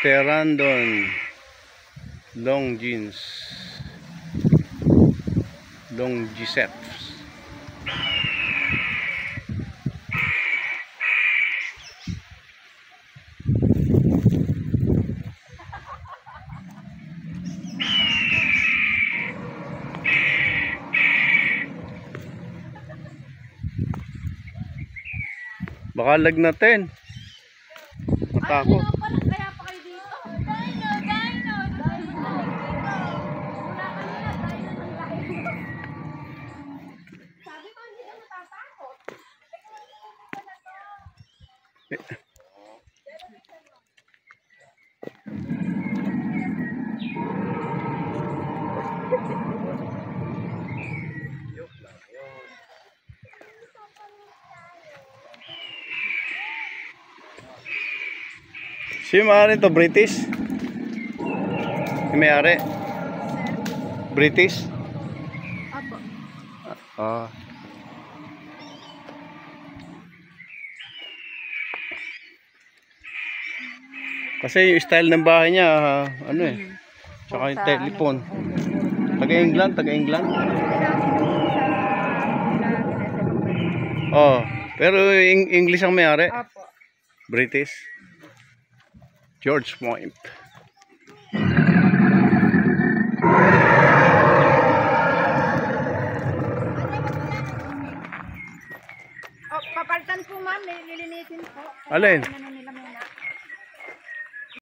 Ferrandon Longines Longiceps. Baka lagnatin. Matakot. Kaya pa kayo dito. Dino. Wala kanina, dino ng dino. Sabi ko hindi ka matatakot. Sino may-ari to? British? Yung may-ari? British? Apo. Ah. Kasi yung style ng bahay niya, ano eh. Tsaka yung telephone. Taga-England? Oh, pero English ang may-ari? Apo. British? George Point. Papalitan po ma'am, nililinisin po. Alin?